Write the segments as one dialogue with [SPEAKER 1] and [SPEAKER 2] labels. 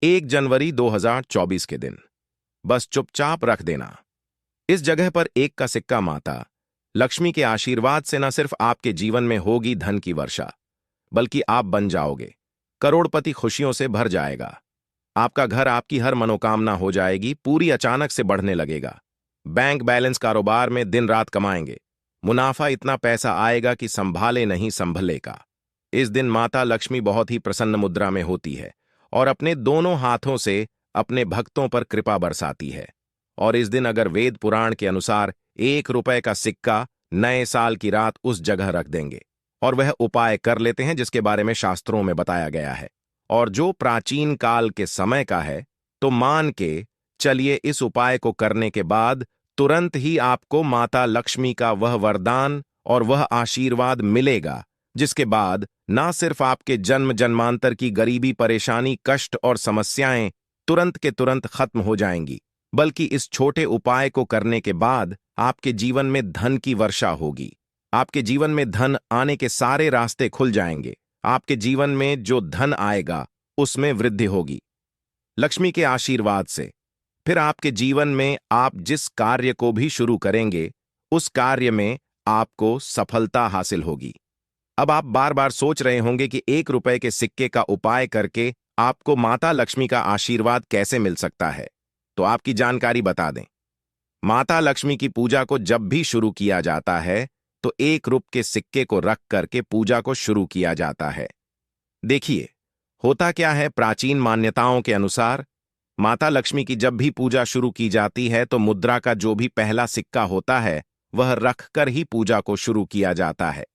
[SPEAKER 1] 1 जनवरी 2024 के दिन बस चुपचाप रख देना। इस जगह पर एक का सिक्का माता लक्ष्मी के आशीर्वाद से न सिर्फ आपके जीवन में होगी धन की वर्षा, बल्कि आप बन जाओगे करोड़पति। खुशियों से भर जाएगा आपका घर, आपकी हर मनोकामना हो जाएगी पूरी, अचानक से बढ़ने लगेगा। बैंक बैलेंस, कारोबार में दिन रात कमाएंगे, मुनाफा इतना पैसा आएगा कि संभाले नहीं संभलेगा। इस दिन माता लक्ष्मी बहुत ही प्रसन्न मुद्रा में होती है और अपने दोनों हाथों से अपने भक्तों पर कृपा बरसाती है। और इस दिन अगर वेद पुराण के अनुसार 1 रुपए का सिक्का नए साल की रात उस जगह रख देंगे और वह उपाय कर लेते हैं जिसके बारे में शास्त्रों में बताया गया है और जो प्राचीन काल के समय का है, तो मान के चलिए इस उपाय को करने के बाद तुरंत ही आपको माता लक्ष्मी का वह वरदान और वह आशीर्वाद मिलेगा, जिसके बाद ना सिर्फ आपके जन्म जन्मांतर की गरीबी, परेशानी, कष्ट और समस्याएं तुरंत के तुरंत खत्म हो जाएंगी, बल्कि इस छोटे उपाय को करने के बाद आपके जीवन में धन की वर्षा होगी। आपके जीवन में धन आने के सारे रास्ते खुल जाएंगे। आपके जीवन में जो धन आएगा उसमें वृद्धि होगी लक्ष्मी के आशीर्वाद से। फिर आपके जीवन में आप जिस कार्य को भी शुरू करेंगे उस कार्य में आपको सफलता हासिल होगी। अब आप बार बार सोच रहे होंगे कि 1 रुपए के सिक्के का उपाय करके आपको माता लक्ष्मी का आशीर्वाद कैसे मिल सकता है, तो आपकी जानकारी बता दें। माता लक्ष्मी की पूजा को जब भी शुरू किया जाता है तो 1 रुपए के सिक्के को रख करके पूजा को शुरू किया जाता है। देखिए होता क्या है, प्राचीन मान्यताओं के अनुसार माता लक्ष्मी की जब भी पूजा शुरू की जाती है तो मुद्रा का जो भी पहला सिक्का होता है वह रखकर ही पूजा को शुरू किया जाता है।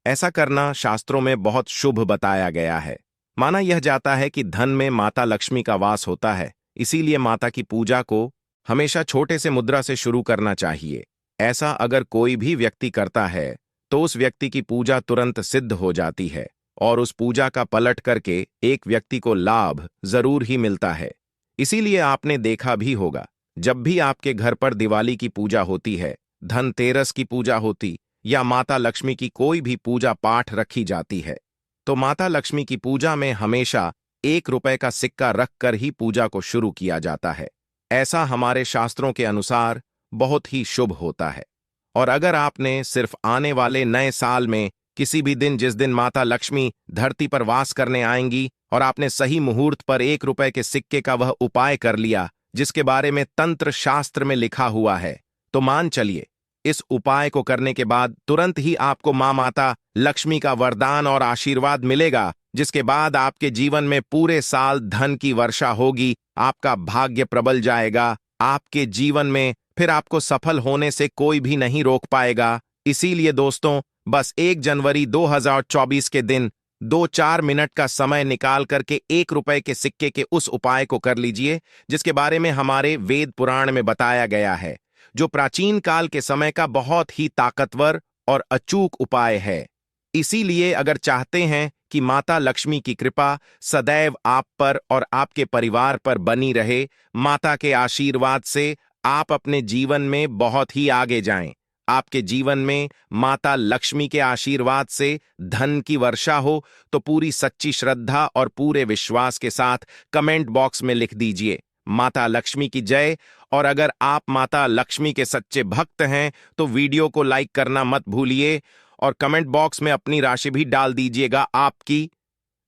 [SPEAKER 1] ऐसा करना शास्त्रों में बहुत शुभ बताया गया है। माना यह जाता है कि धन में माता लक्ष्मी का वास होता है, इसीलिए माता की पूजा को हमेशा छोटे से मुद्रा से शुरू करना चाहिए। ऐसा अगर कोई भी व्यक्ति करता है तो उस व्यक्ति की पूजा तुरंत सिद्ध हो जाती है और उस पूजा का पलट करके एक व्यक्ति को लाभ जरूर ही मिलता है। इसीलिए आपने देखा भी होगा, जब भी आपके घर पर दिवाली की पूजा होती है, धनतेरस की पूजा होती या माता लक्ष्मी की कोई भी पूजा पाठ रखी जाती है, तो माता लक्ष्मी की पूजा में हमेशा 1 रुपए का सिक्का रखकर ही पूजा को शुरू किया जाता है। ऐसा हमारे शास्त्रों के अनुसार बहुत ही शुभ होता है। और अगर आपने सिर्फ आने वाले नए साल में किसी भी दिन, जिस दिन माता लक्ष्मी धरती पर वास करने आएंगी, और आपने सही मुहूर्त पर 1 रुपए के सिक्के का वह उपाय कर लिया जिसके बारे में तंत्र शास्त्र में लिखा हुआ है, तो मान चलिए इस उपाय को करने के बाद तुरंत ही आपको मां माता लक्ष्मी का वरदान और आशीर्वाद मिलेगा, जिसके बाद आपके जीवन में पूरे साल धन की वर्षा होगी। आपका भाग्य प्रबल जाएगा। आपके जीवन में फिर आपको सफल होने से कोई भी नहीं रोक पाएगा। इसीलिए दोस्तों, बस 1 जनवरी 2024 के दिन 2-4 मिनट का समय निकाल करके 1 रुपए के सिक्के के उस उपाय को कर लीजिए जिसके बारे में हमारे वेद पुराण में बताया गया है, जो प्राचीन काल के समय का बहुत ही ताकतवर और अचूक उपाय है। इसीलिए अगर चाहते हैं कि माता लक्ष्मी की कृपा सदैव आप पर और आपके परिवार पर बनी रहे, माता के आशीर्वाद से आप अपने जीवन में बहुत ही आगे जाएं, आपके जीवन में माता लक्ष्मी के आशीर्वाद से धन की वर्षा हो, तो पूरी सच्ची श्रद्धा और पूरे विश्वास के साथ कमेंट बॉक्स में लिख दीजिए माता लक्ष्मी की जय। और अगर आप माता लक्ष्मी के सच्चे भक्त हैं तो वीडियो को लाइक करना मत भूलिए और कमेंट बॉक्स में अपनी राशि भी डाल दीजिएगा। आपकी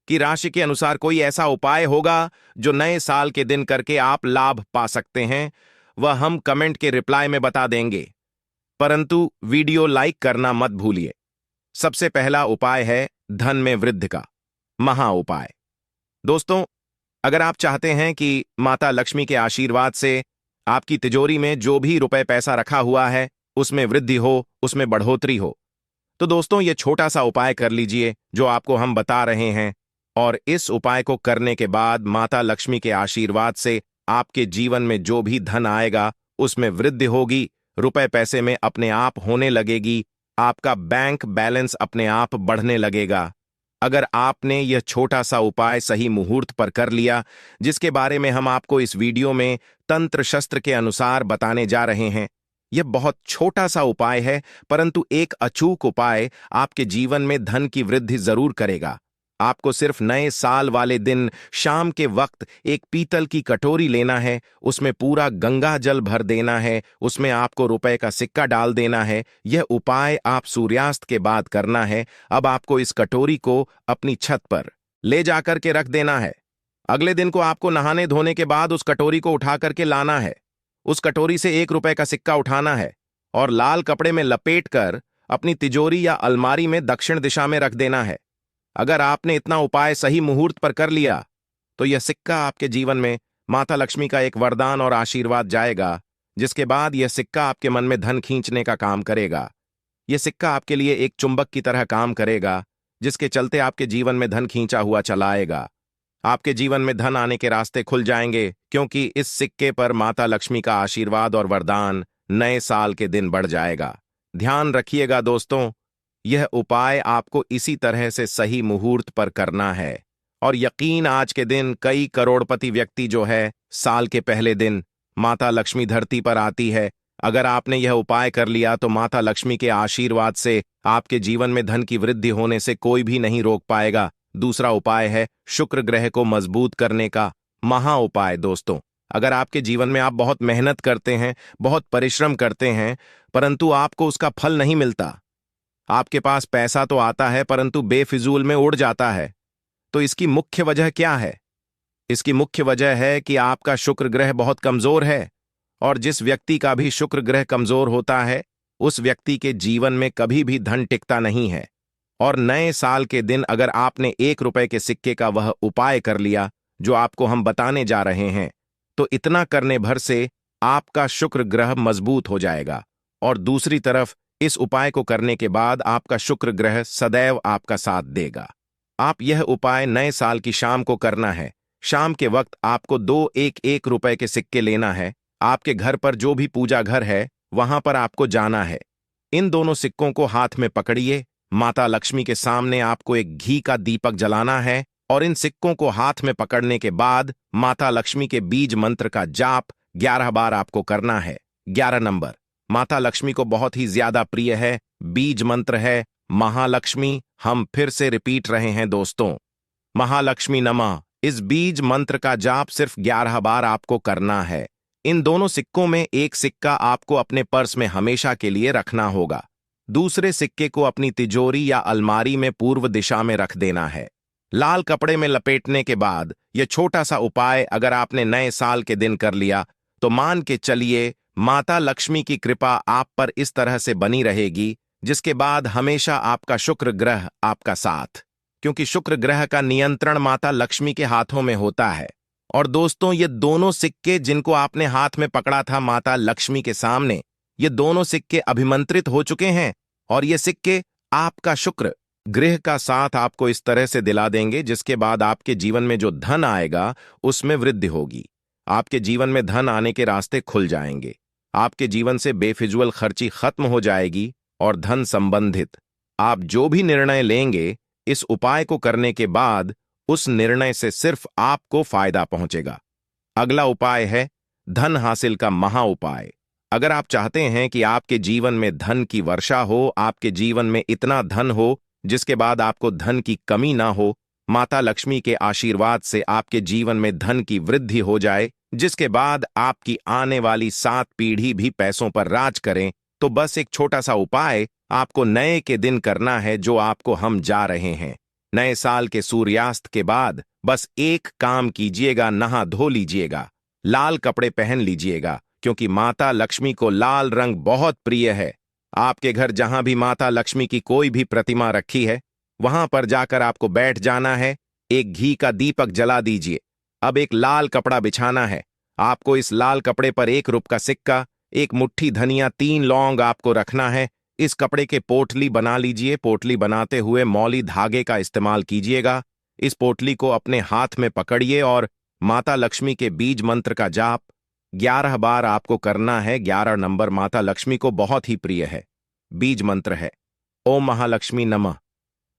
[SPEAKER 1] की राशि के अनुसार कोई ऐसा उपाय होगा जो नए साल के दिन करके आप लाभ पा सकते हैं, वह हम कमेंट के रिप्लाई में बता देंगे, परंतु वीडियो लाइक करना मत भूलिए। सबसे पहला उपाय है धन में वृद्धि का महा उपाय। दोस्तों, अगर आप चाहते हैं कि माता लक्ष्मी के आशीर्वाद से आपकी तिजोरी में जो भी रुपए पैसा रखा हुआ है उसमें वृद्धि हो, उसमें बढ़ोतरी हो, तो दोस्तों ये छोटा सा उपाय कर लीजिए जो आपको हम बता रहे हैं। और इस उपाय को करने के बाद माता लक्ष्मी के आशीर्वाद से आपके जीवन में जो भी धन आएगा उसमें वृद्धि होगी, रुपए पैसे में अपने आप होने लगेगी, आपका बैंक बैलेंस अपने आप बढ़ने लगेगा। अगर आपने यह छोटा सा उपाय सही मुहूर्त पर कर लिया, जिसके बारे में हम आपको इस वीडियो में तंत्र शस्त्र के अनुसार बताने जा रहे हैं, यह बहुत छोटा सा उपाय है, परंतु एक अचूक उपाय आपके जीवन में धन की वृद्धि जरूर करेगा। आपको सिर्फ नए साल वाले दिन शाम के वक्त एक पीतल की कटोरी लेना है, उसमें पूरा गंगा जल भर देना है, उसमें आपको रुपए का सिक्का डाल देना है। यह उपाय आप सूर्यास्त के बाद करना है। अब आपको इस कटोरी को अपनी छत पर ले जाकर के रख देना है। अगले दिन को आपको नहाने धोने के बाद उस कटोरी को उठा करके लाना है। उस कटोरी से 1 रुपए का सिक्का उठाना है और लाल कपड़े में लपेट कर अपनी तिजोरी या अलमारी में दक्षिण दिशा में रख देना है। अगर आपने इतना उपाय सही मुहूर्त पर कर लिया तो यह सिक्का आपके जीवन में माता लक्ष्मी का एक वरदान और आशीर्वाद जाएगा, जिसके बाद यह सिक्का आपके मन में धन खींचने का काम करेगा। यह सिक्का आपके लिए एक चुंबक की तरह काम करेगा, जिसके चलते आपके जीवन में धन खींचा हुआ चला आएगा। आपके जीवन में धन आने के रास्ते खुल जाएंगे, क्योंकि इस सिक्के पर माता लक्ष्मी का आशीर्वाद और वरदान नए साल के दिन बढ़ जाएगा। ध्यान रखिएगा दोस्तों, यह उपाय आपको इसी तरह से सही मुहूर्त पर करना है। और यकीन, आज के दिन कई करोड़पति व्यक्ति जो है, साल के पहले दिन माता लक्ष्मी धरती पर आती है। अगर आपने यह उपाय कर लिया तो माता लक्ष्मी के आशीर्वाद से आपके जीवन में धन की वृद्धि होने से कोई भी नहीं रोक पाएगा। दूसरा उपाय है शुक्र ग्रह को मजबूत करने का महा उपाय। दोस्तों, अगर आपके जीवन में आप बहुत मेहनत करते हैं, बहुत परिश्रम करते हैं, परंतु आपको उसका फल नहीं मिलता, आपके पास पैसा तो आता है परंतु बेफिजूल में उड़ जाता है, तो इसकी मुख्य वजह क्या है? इसकी मुख्य वजह है कि आपका शुक्र ग्रह बहुत कमजोर है। और जिस व्यक्ति का भी शुक्र ग्रह कमजोर होता है, उस व्यक्ति के जीवन में कभी भी धन टिकता नहीं है। और नए साल के दिन अगर आपने 1 रुपए के सिक्के का वह उपाय कर लिया जो आपको हम बताने जा रहे हैं, तो इतना करने भर से आपका शुक्र ग्रह मजबूत हो जाएगा। और दूसरी तरफ इस उपाय को करने के बाद आपका शुक्र ग्रह सदैव आपका साथ देगा। आप यह उपाय नए साल की शाम को करना है। शाम के वक्त आपको 2 1 रुपए के सिक्के लेना है। आपके घर पर जो भी पूजा घर है, वहां पर आपको जाना है। इन दोनों सिक्कों को हाथ में पकड़िए। माता लक्ष्मी के सामने आपको एक घी का दीपक जलाना है और इन सिक्कों को हाथ में पकड़ने के बाद माता लक्ष्मी के बीज मंत्र का जाप 11 बार आपको करना है। 11 नंबर माता लक्ष्मी को बहुत ही ज्यादा प्रिय है। बीज मंत्र है महालक्ष्मी। हम फिर से रिपीट रहे हैं दोस्तों, महालक्ष्मी नमः। इस बीज मंत्र का जाप सिर्फ 11 बार आपको करना है। इन दोनों सिक्कों में एक सिक्का आपको अपने पर्स में हमेशा के लिए रखना होगा। दूसरे सिक्के को अपनी तिजोरी या अलमारी में पूर्व दिशा में रख देना है। लाल कपड़े में लपेटने के बाद यह छोटा सा उपाय अगर आपने नए साल के दिन कर लिया तो मान के चलिए माता लक्ष्मी की कृपा आप पर इस तरह से बनी रहेगी, जिसके बाद हमेशा आपका शुक्र ग्रह आपका साथ, क्योंकि शुक्र ग्रह का नियंत्रण माता लक्ष्मी के हाथों में होता है। और दोस्तों, ये दोनों सिक्के जिनको आपने हाथ में पकड़ा था माता लक्ष्मी के सामने, ये दोनों सिक्के अभिमंत्रित हो चुके हैं और ये सिक्के आपका शुक्र ग्रह का साथ आपको इस तरह से दिला देंगे, जिसके बाद आपके जीवन में जो धन आएगा उसमें वृद्धि होगी। आपके जीवन में धन आने के रास्ते खुल जाएंगे। आपके जीवन से बेफिजूल खर्ची खत्म हो जाएगी और धन संबंधित आप जो भी निर्णय लेंगे, इस उपाय को करने के बाद उस निर्णय से सिर्फ आपको फायदा पहुंचेगा। अगला उपाय है धन हासिल का महा उपाय। अगर आप चाहते हैं कि आपके जीवन में धन की वर्षा हो, आपके जीवन में इतना धन हो जिसके बाद आपको धन की कमी ना हो, माता लक्ष्मी के आशीर्वाद से आपके जीवन में धन की वृद्धि हो जाए, जिसके बाद आपकी आने वाली 7 पीढ़ी भी पैसों पर राज करें, तो बस एक छोटा सा उपाय आपको नए के दिन करना है, जो आपको हम जा रहे हैं। नए साल के सूर्यास्त के बाद बस एक काम कीजिएगा, नहा धो लीजिएगा, लाल कपड़े पहन लीजिएगा, क्योंकि माता लक्ष्मी को लाल रंग बहुत प्रिय है। आपके घर जहां भी माता लक्ष्मी की कोई भी प्रतिमा रखी है, वहां पर जाकर आपको बैठ जाना है। एक घी का दीपक जला दीजिए। अब एक लाल कपड़ा बिछाना है। आपको इस लाल कपड़े पर 1 रुपए का सिक्का, 1 मुट्ठी धनिया, 3 लौंग आपको रखना है। इस कपड़े के पोटली बना लीजिए। पोटली बनाते हुए मौली धागे का इस्तेमाल कीजिएगा। इस पोटली को अपने हाथ में पकड़िए और माता लक्ष्मी के बीज मंत्र का जाप 11 बार आपको करना है। 11 नंबर माता लक्ष्मी को बहुत ही प्रिय है। बीज मंत्र है ओम महालक्ष्मी नमः।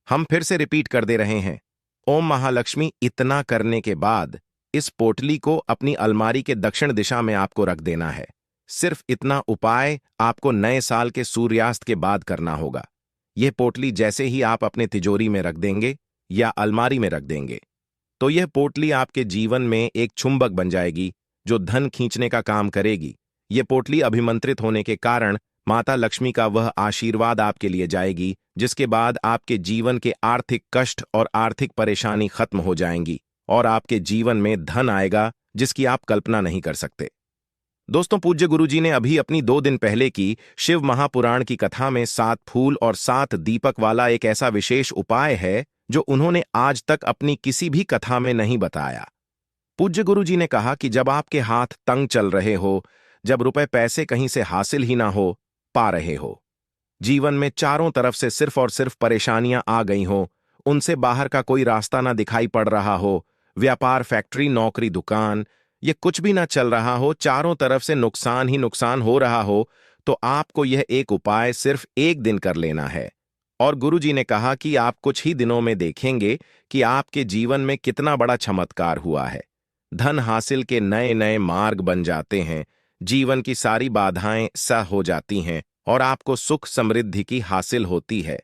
[SPEAKER 1] हम फिर से रिपीट कर दे रहे हैं, ओम महालक्ष्मी। इतना करने के बाद इस पोटली को अपनी अलमारी के दक्षिण दिशा में आपको रख देना है। सिर्फ इतना उपाय आपको नए साल के सूर्यास्त के बाद करना होगा। यह पोटली जैसे ही आप अपने तिजोरी में रख देंगे, या अलमारी में रख देंगे तो यह पोटली आपके जीवन में एक चुंबक बन जाएगी जो धन खींचने का काम करेगी। ये पोटली अभिमंत्रित होने के कारण माता लक्ष्मी का वह आशीर्वाद आपके लिए जाएगी जिसके बाद आपके जीवन के आर्थिक कष्ट और आर्थिक परेशानी खत्म हो जाएंगी और आपके जीवन में धन आएगा जिसकी आप कल्पना नहीं कर सकते। दोस्तों, पूज्य गुरुजी ने अभी अपनी 2 दिन पहले की शिव महापुराण की कथा में 7 फूल और 7 दीपक वाला एक ऐसा विशेष उपाय है जो उन्होंने आज तक अपनी किसी भी कथा में नहीं बताया। पूज्य गुरुजी ने कहा कि जब आपके हाथ तंग चल रहे हो, जब रुपए पैसे कहीं से हासिल ही ना हो पा रहे हो, जीवन में चारों तरफ से सिर्फ और सिर्फ परेशानियां आ गई हो, उनसे बाहर का कोई रास्ता ना दिखाई पड़ रहा हो, व्यापार, फैक्ट्री, नौकरी, दुकान, ये कुछ भी ना चल रहा हो, चारों तरफ से नुकसान ही नुकसान हो रहा हो, तो आपको यह एक उपाय सिर्फ 1 दिन कर लेना है। और गुरुजी ने कहा कि आप कुछ ही दिनों में देखेंगे कि आपके जीवन में कितना बड़ा चमत्कार हुआ है। धन हासिल के नए नए मार्ग बन जाते हैं, जीवन की सारी बाधाएं सह हो जाती हैं और आपको सुख समृद्धि की हासिल होती है।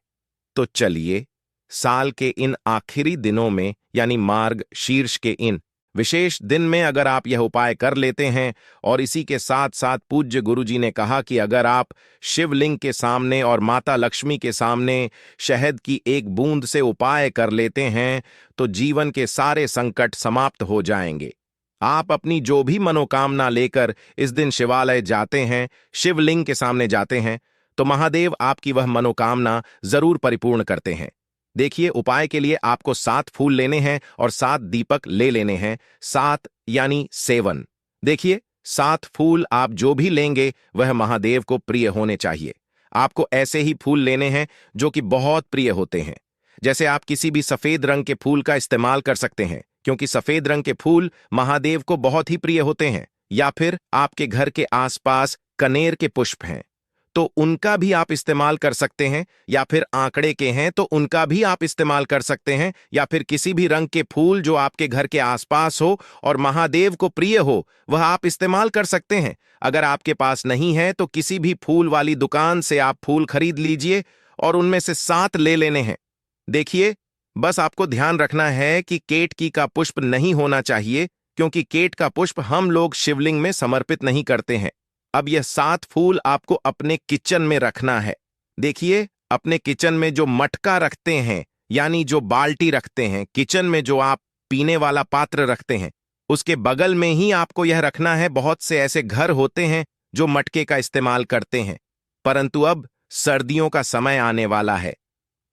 [SPEAKER 1] तो चलिए, साल के इन आखिरी दिनों में यानी मार्ग शीर्ष के इन विशेष दिन में अगर आप यह उपाय कर लेते हैं, और इसी के साथ साथ पूज्य गुरुजी ने कहा कि अगर आप शिवलिंग के सामने और माता लक्ष्मी के सामने शहद की एक बूंद से उपाय कर लेते हैं तो जीवन के सारे संकट समाप्त हो जाएंगे। आप अपनी जो भी मनोकामना लेकर इस दिन शिवालय जाते हैं, शिवलिंग के सामने जाते हैं, तो महादेव आपकी वह मनोकामना जरूर परिपूर्ण करते हैं। देखिए, उपाय के लिए आपको 7 फूल लेने हैं और 7 दीपक ले लेने हैं। 7 यानी 7। देखिए, 7 फूल आप जो भी लेंगे वह महादेव को प्रिय होने चाहिए। आपको ऐसे ही फूल लेने हैं जो कि बहुत प्रिय होते हैं। जैसे आप किसी भी सफेद रंग के फूल का इस्तेमाल कर सकते हैं क्योंकि सफेद रंग के फूल महादेव को बहुत ही प्रिय होते हैं। या फिर आपके घर के आसपास कनेर के पुष्प हैं तो उनका भी आप इस्तेमाल कर सकते हैं, या फिर आंकड़े के हैं तो उनका भी आप इस्तेमाल कर सकते हैं, या फिर किसी भी रंग के फूल जो आपके घर के आसपास हो और महादेव को प्रिय हो वह आप इस्तेमाल कर सकते हैं। अगर आपके पास नहीं है तो किसी भी फूल वाली दुकान से आप फूल खरीद लीजिए और उनमें से 7 ले लेने हैं। देखिए, बस आपको ध्यान रखना है कि केतकी का पुष्प नहीं होना चाहिए क्योंकि केट का पुष्प हम लोग शिवलिंग में समर्पित नहीं करते हैं। अब यह 7 फूल आपको अपने किचन में रखना है। देखिए, अपने किचन में जो मटका रखते हैं यानी जो बाल्टी रखते हैं, किचन में जो आप पीने वाला पात्र रखते हैं, उसके बगल में ही आपको यह रखना है। बहुत से ऐसे घर होते हैं जो मटके का इस्तेमाल करते हैं, परंतु अब सर्दियों का समय आने वाला है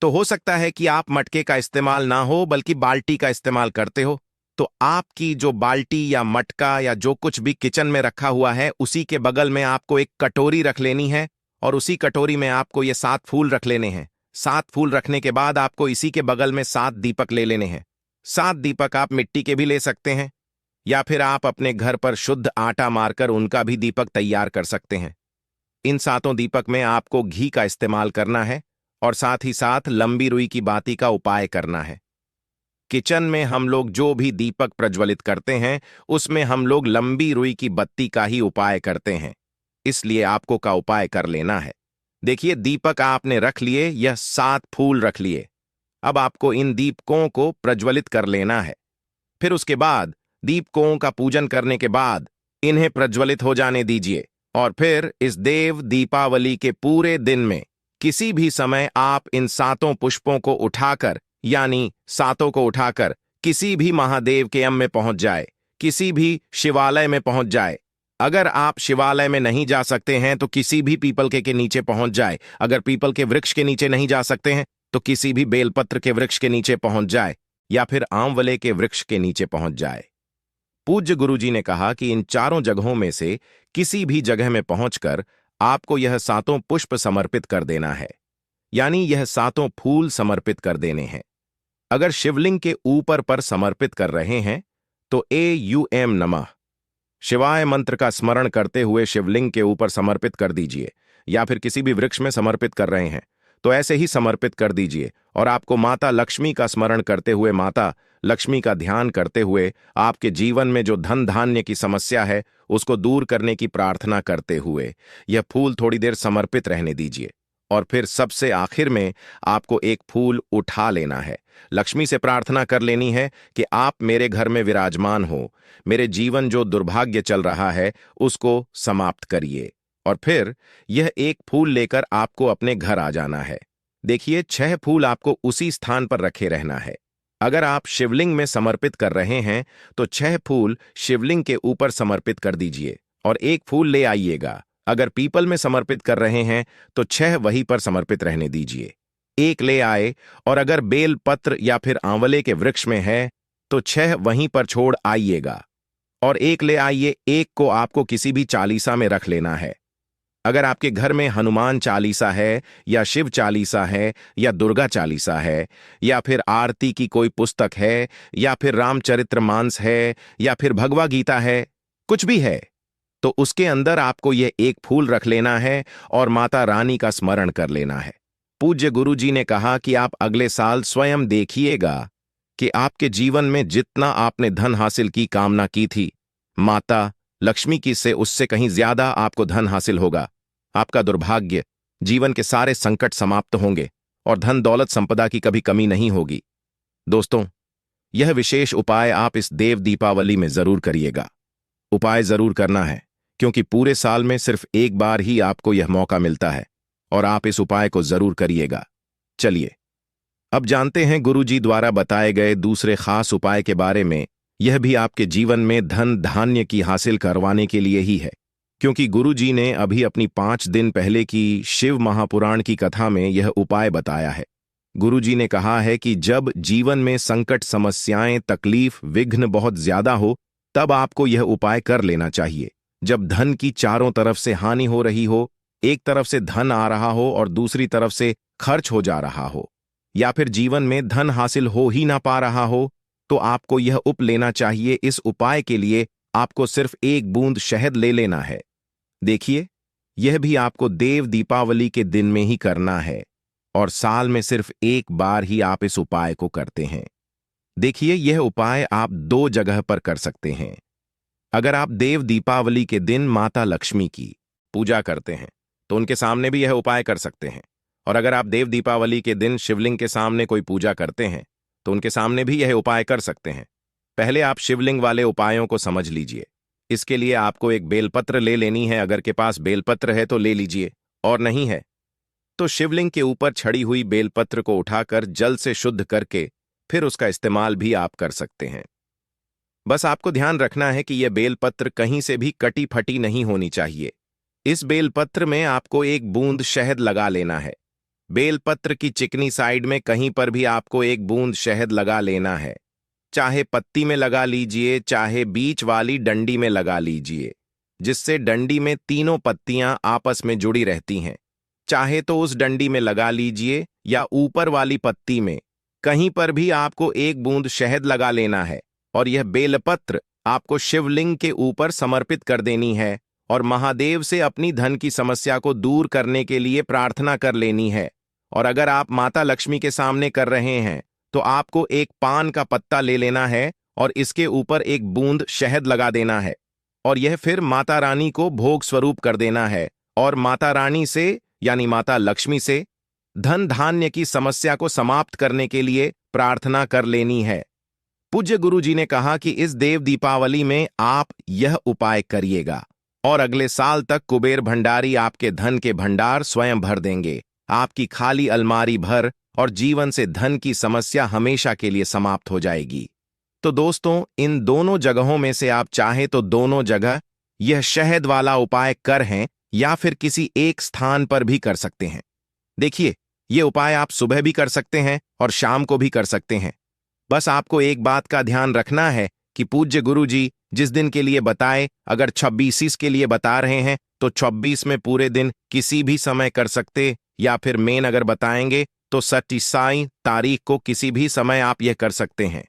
[SPEAKER 1] तो हो सकता है कि आप मटके का इस्तेमाल ना हो बल्कि बाल्टी का इस्तेमाल करते हो। तो आपकी जो बाल्टी या मटका या जो कुछ भी किचन में रखा हुआ है उसी के बगल में आपको एक कटोरी रख लेनी है और उसी कटोरी में आपको ये 7 फूल रख लेने हैं। 7 फूल रखने के बाद आपको इसी के बगल में 7 दीपक ले लेने हैं। 7 दीपक आप मिट्टी के भी ले सकते हैं या फिर आप अपने घर पर शुद्ध आटा मारकर उनका भी दीपक तैयार कर सकते हैं। इन 7 दीपक में आपको घी का इस्तेमाल करना है और साथ ही साथ लंबी रुई की बाती का उपाय करना है। किचन में हम लोग जो भी दीपक प्रज्वलित करते हैं उसमें हम लोग लंबी रुई की बत्ती का ही उपाय करते हैं, इसलिए आपको का उपाय कर लेना है। देखिए, दीपक आपने रख लिए, यह 7 फूल रख लिए। अब आपको इन दीपकों को प्रज्वलित कर लेना है। फिर उसके बाद दीपकों का पूजन करने के बाद इन्हें प्रज्वलित हो जाने दीजिए और फिर इस देव दीपावली के पूरे दिन में किसी भी समय आप इन 7 पुष्पों को उठाकर यानी 7 को उठाकर किसी भी महादेव के यम में पहुंच जाए, किसी भी शिवालय में पहुंच जाए। अगर आप शिवालय में नहीं जा सकते हैं तो किसी भी पीपल के नीचे पहुंच जाए। अगर पीपल के वृक्ष के नीचे नहीं जा सकते हैं तो किसी भी बेलपत्र के वृक्ष के नीचे पहुंच जाए या फिर आंवले के वृक्ष के नीचे पहुंच जाए। पूज्य गुरुजी ने कहा कि इन चारों जगहों में से किसी भी जगह में पहुंचकर आपको यह 7 पुष्प समर्पित कर देना है, यानी यह 7 फूल समर्पित कर देने हैं। अगर शिवलिंग के ऊपर पर समर्पित कर रहे हैं तो AUM नमः शिवाय मंत्र का स्मरण करते हुए शिवलिंग के ऊपर समर्पित कर दीजिए, या फिर किसी भी वृक्ष में समर्पित कर रहे हैं तो ऐसे ही समर्पित कर दीजिए। और आपको माता लक्ष्मी का स्मरण करते हुए, माता लक्ष्मी का ध्यान करते हुए आपके जीवन में जो धन धान्य की समस्या है उसको दूर करने की प्रार्थना करते हुए यह फूल थोड़ी देर समर्पित रहने दीजिए। और फिर सबसे आखिर में आपको एक फूल उठा लेना है। लक्ष्मी से प्रार्थना कर लेनी है कि आप मेरे घर में विराजमान हो, मेरे जीवन जो दुर्भाग्य चल रहा है उसको समाप्त करिए। और फिर यह एक फूल लेकर आपको अपने घर आ जाना है। देखिए, 6 फूल आपको उसी स्थान पर रखे रहना है। अगर आप शिवलिंग में समर्पित कर रहे हैं तो 6 फूल शिवलिंग के ऊपर समर्पित कर दीजिए और 1 फूल ले आइएगा। अगर पीपल में समर्पित कर रहे हैं तो 6 वहीं पर समर्पित रहने दीजिए। 1 ले आए, और अगर बेल पत्र या फिर आंवले के वृक्ष में है तो 6 वहीं पर छोड़ आइएगा और 1 ले आइए। 1 को आपको किसी भी चालीसा में रख लेना है। अगर आपके घर में हनुमान चालीसा है या शिव चालीसा है या दुर्गा चालीसा है या फिर आरती की कोई पुस्तक है या फिर रामचरितमानस है या फिर भगवद गीता है, कुछ भी है, तो उसके अंदर आपको यह 1 फूल रख लेना है और माता रानी का स्मरण कर लेना है। पूज्य गुरुजी ने कहा कि आप अगले साल स्वयं देखिएगा कि आपके जीवन में जितना आपने धन हासिल की कामना की थी, माता लक्ष्मी की से उससे कहीं ज्यादा आपको धन हासिल होगा। आपका दुर्भाग्य, जीवन के सारे संकट समाप्त होंगे और धन दौलत संपदा की कभी कमी नहीं होगी। दोस्तों, यह विशेष उपाय आप इस देव दीपावली में जरूर करिएगा। उपाय जरूर करना है क्योंकि पूरे साल में सिर्फ एक बार ही आपको यह मौका मिलता है और आप इस उपाय को जरूर करिएगा। चलिए अब जानते हैं गुरुजी द्वारा बताए गए दूसरे खास उपाय के बारे में। यह भी आपके जीवन में धन धान्य की हासिल करवाने के लिए ही है, क्योंकि गुरुजी ने अभी अपनी 5 दिन पहले की शिव महापुराण की कथा में यह उपाय बताया है। गुरुजी ने कहा है कि जब जीवन में संकट, समस्याएं, तकलीफ, विघ्न बहुत ज्यादा हो तब आपको यह उपाय कर लेना चाहिए। जब धन की चारों तरफ से हानि हो रही हो, एक तरफ से धन आ रहा हो और दूसरी तरफ से खर्च हो जा रहा हो, या फिर जीवन में धन हासिल हो ही ना पा रहा हो, तो आपको यह उप लेना चाहिए। इस उपाय के लिए आपको सिर्फ 1 बूंद शहद ले लेना है। देखिए, यह भी आपको देव दीपावली के दिन में ही करना है और साल में सिर्फ 1 बार ही आप इस उपाय को करते हैं। देखिए, यह उपाय आप 2 जगह पर कर सकते हैं। अगर आप देव दीपावली के दिन माता लक्ष्मी की पूजा करते हैं तो उनके सामने भी यह उपाय कर सकते हैं, और अगर आप देव दीपावली के दिन शिवलिंग के सामने कोई पूजा करते हैं तो उनके सामने भी यह उपाय कर सकते हैं। पहले आप शिवलिंग वाले उपायों को समझ लीजिए। इसके लिए आपको एक बेलपत्र ले लेनी है। अगर के पास बेलपत्र है तो ले लीजिए, और नहीं है तो शिवलिंग के ऊपर छड़ी हुई बेलपत्र को उठाकर जल से शुद्ध करके फिर उसका इस्तेमाल भी आप कर सकते हैं। बस आपको ध्यान रखना है कि यह बेलपत्र कहीं से भी कटी फटी नहीं होनी चाहिए। इस बेलपत्र में आपको 1 बूंद शहद लगा लेना है। बेलपत्र की चिकनी साइड में कहीं पर भी आपको 1 बूंद शहद लगा लेना है। चाहे पत्ती में लगा लीजिए, चाहे बीच वाली डंडी में लगा लीजिए, जिससे डंडी में तीनों पत्तियां आपस में जुड़ी रहती हैं। चाहे तो उस डंडी में लगा लीजिए या ऊपर वाली पत्ती में, कहीं पर भी आपको 1 बूंद शहद लगा लेना है और यह बेलपत्र आपको शिवलिंग के ऊपर समर्पित कर देनी है और महादेव से अपनी धन की समस्या को दूर करने के लिए प्रार्थना कर लेनी है। और अगर आप माता लक्ष्मी के सामने कर रहे हैं तो आपको 1 पान का पत्ता ले लेना है और इसके ऊपर 1 बूंद शहद लगा देना है और यह फिर माता रानी को भोग स्वरूप कर देना है और माता रानी से यानी माता लक्ष्मी से धन धान्य की समस्या को समाप्त करने के लिए प्रार्थना कर लेनी है। पूज्य गुरुजी ने कहा कि इस देव दीपावली में आप यह उपाय करिएगा और अगले साल तक कुबेर भंडारी आपके धन के भंडार स्वयं भर देंगे। आपकी खाली अलमारी भर और जीवन से धन की समस्या हमेशा के लिए समाप्त हो जाएगी। तो दोस्तों, इन दोनों जगहों में से आप चाहे तो दोनों जगह यह शहद वाला उपाय कर हैं या फिर किसी एक स्थान पर भी कर सकते हैं। देखिए, ये उपाय आप सुबह भी कर सकते हैं और शाम को भी कर सकते हैं। बस आपको एक बात का ध्यान रखना है कि पूज्य गुरुजी जिस दिन के लिए बताए, अगर 26 के लिए बता रहे हैं तो 26 में पूरे दिन किसी भी समय कर सकते, या फिर मेन अगर बताएंगे तो 27 तारीख को किसी भी समय आप यह कर सकते हैं।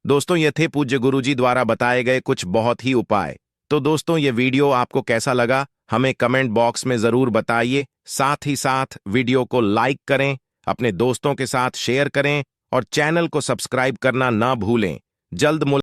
[SPEAKER 1] दोस्तों, ये थे पूज्य गुरुजी द्वारा बताए गए कुछ बहुत ही उपाय। तो दोस्तों, ये वीडियो आपको कैसा लगा हमें कमेंट बॉक्स में जरूर बताइए। साथ ही साथ वीडियो को लाइक करें, अपने दोस्तों के साथ शेयर करें और चैनल को सब्सक्राइब करना ना भूलें। जल्द